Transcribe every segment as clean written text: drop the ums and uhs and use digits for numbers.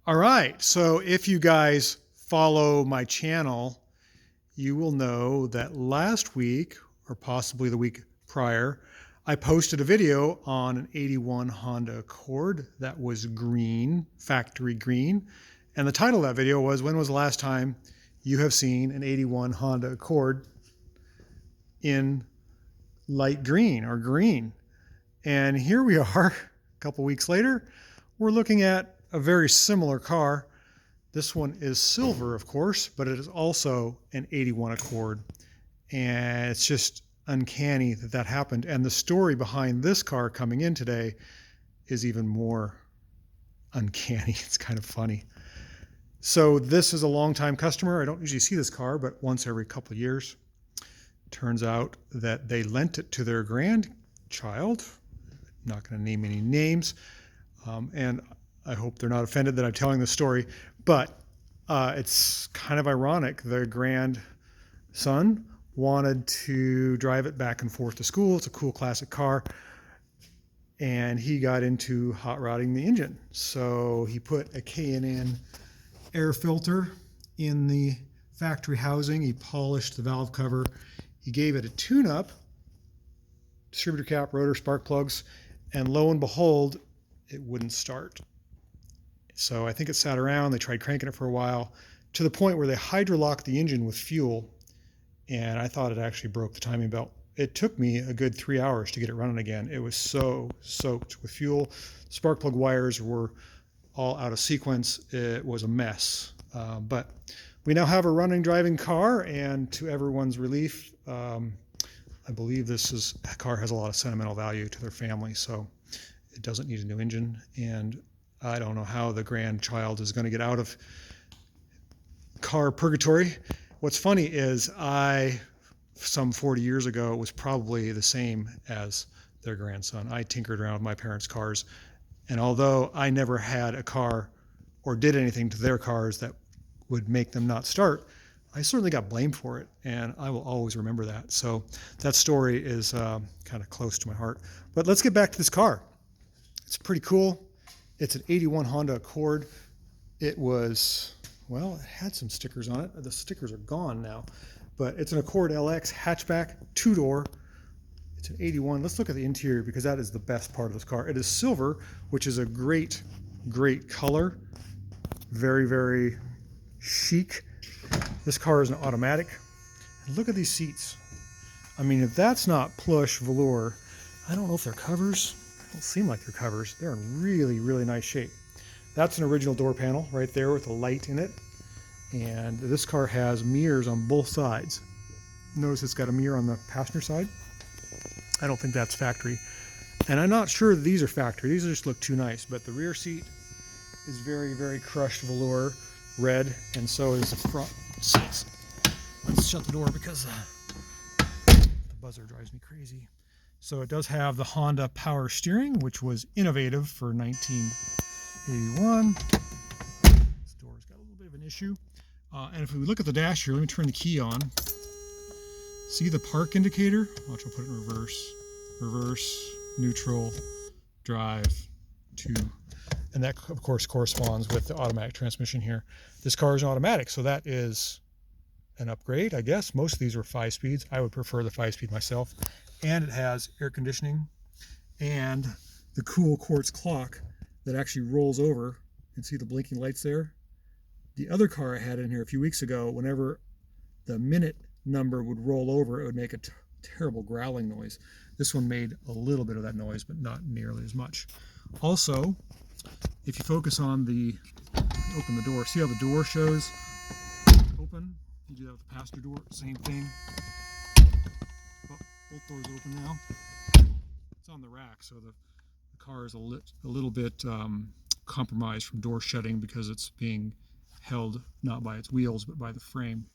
All right, so if you guys follow my channel, you will know that last week, or possibly the week prior, I posted a video on an 81 Honda Accord that was green, factory green. And the title of that video was, when was the last time you have seen an 81 Honda Accord in light green or green? And here we are, a couple weeks later, we're looking at a very similar car. This one is silver, of course, but it is also an 81 Accord. And it's just uncanny that that happened. And the story behind this car coming in today is even more uncanny. It's kind of funny. So this is a longtime customer. I don't usually see this car, but once every couple of years. Turns out that they lent it to their grandchild. Not going to name any names. And I hope they're not offended that I'm telling the story, but it's kind of ironic. The grandson wanted to drive it back and forth to school. It's a cool classic car. And he got into hot rodding the engine. So he put a K&N air filter in the factory housing. He polished the valve cover. He gave it a tune-up, distributor cap, rotor, spark plugs, and lo and behold, it wouldn't start. So I think it sat around. They tried cranking it for a while to the point where they hydrolocked the engine with fuel. And I thought it actually broke the timing belt. It took me a good 3 hours to get it running again. It was so soaked with fuel. Spark plug wires were all out of sequence. It was a mess. But we now have a running, driving car, and to everyone's relief, I believe this car has a lot of sentimental value to their family, so it doesn't need a new engine. And I don't know how the grandchild is going to get out of car purgatory. What's funny is some 40 years ago, was probably the same as their grandson. I tinkered around with my parents' cars, and although I never had a car or did anything to their cars that would make them not start, I certainly got blamed for it, and I will always remember that. So that story is kind of close to my heart. But let's get back to this car. It's pretty cool. It's an 81 Honda Accord. It was, well, it had some stickers on it. The stickers are gone now, but it's an Accord LX hatchback, two-door. It's an 81. Let's look at the interior because that is the best part of this car. It is silver, which is a great, great color. Very, very chic. This car is an automatic. And look at these seats. I mean, if that's not plush velour, I don't know if they're covers. They don't seem like they're covers. They're in really, really nice shape. That's an original door panel right there with a light in it. And this car has mirrors on both sides. Notice it's got a mirror on the passenger side. I don't think that's factory. And I'm not sure these are factory. These just look too nice. But the rear seat is very, very crushed velour red, and so is the front seats. Let's shut the door because the buzzer drives me crazy. So it does have the Honda power steering, which was innovative for 1981. This door's got a little bit of an issue. And if we look at the dash here, let me turn the key on. See the park indicator? Watch, I'll put it in reverse. Reverse, neutral, drive, 2. And that, of course, corresponds with the automatic transmission here. This car is an automatic, so that is an upgrade, I guess. Most of these are 5 speeds. I would prefer the 5-speed myself. And it has air conditioning and the cool quartz clock that actually rolls over. You can see the blinking lights there. The other car I had in here a few weeks ago, whenever the minute number would roll over, it would make a terrible growling noise. This one made a little bit of that noise, but not nearly as much. Also, if you focus on open the door, see how the door shows open? You do that with the passenger door, same thing. Oh, both doors open now. It's on the rack, so the car is a little bit compromised from door shutting because it's being held not by its wheels, but by the frame.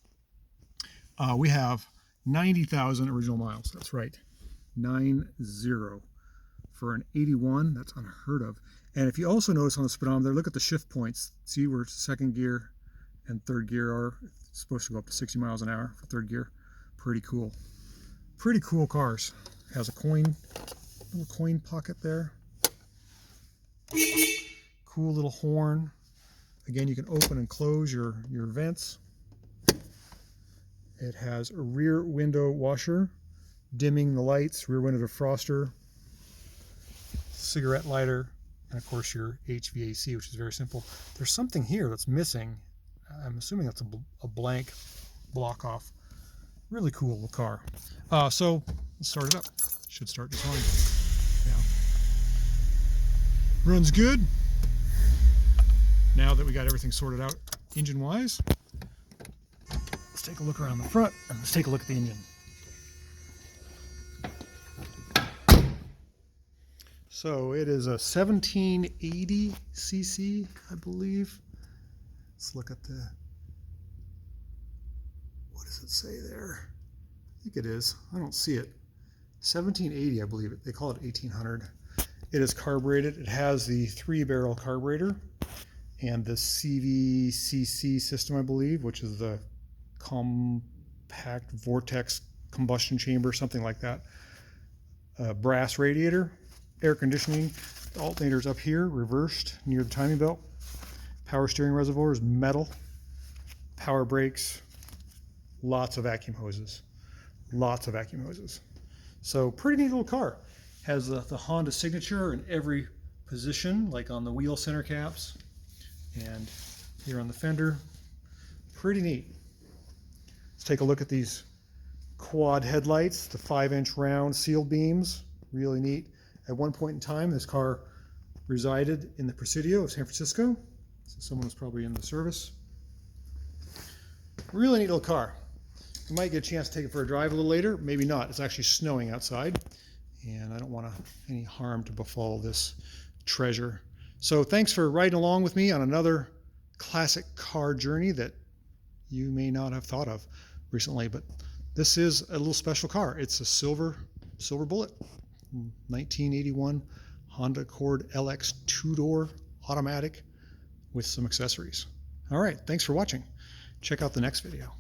We have 90,000 original miles. That's right, 90. For an 81, that's unheard of. And if you also notice on the speedometer, look at the shift points. See where second gear and third gear are. It's supposed to go up to 60 miles an hour for third gear. Pretty cool. Pretty cool cars. Has a little coin pocket there. Cool little horn. Again, you can open and close your vents. It has a rear window washer, dimming the lights, rear window defroster, cigarette lighter, and of course your HVAC, which is very simple. There's something here that's missing. I'm assuming that's a blank block off. Really cool car. So let's start it up. Should start just fine. Yeah. Runs good. Now that we got everything sorted out engine wise, let's take a look around the front and let's take a look at the engine. So it is a 1780 cc, I believe. Let's look at the, what does it say there? I think it is. I don't see it. 1780, I believe it. They call it 1800. It is carbureted. It has the 3-barrel carburetor and the CVCC system, I believe, which is the compact vortex combustion chamber, something like that. Brass radiator, air conditioning, the alternator's up here, reversed near the timing belt. Power steering reservoir is metal. Power brakes, lots of vacuum hoses. Lots of vacuum hoses. So pretty neat little car. Has the Honda signature in every position, like on the wheel center caps and here on the fender. Pretty neat. Let's take a look at these quad headlights, the 5-inch round sealed beams. Really neat. At one point in time, this car resided in the Presidio of San Francisco. So someone was probably in the service. Really neat little car. You might get a chance to take it for a drive a little later. Maybe not. It's actually snowing outside, and I don't want any harm to befall this treasure. So thanks for riding along with me on another classic car journey that you may not have thought of recently, but this is a little special car. It's a silver bullet, 1981 Honda Accord LX 2-door automatic with some accessories. All right, thanks for watching. Check out the next video.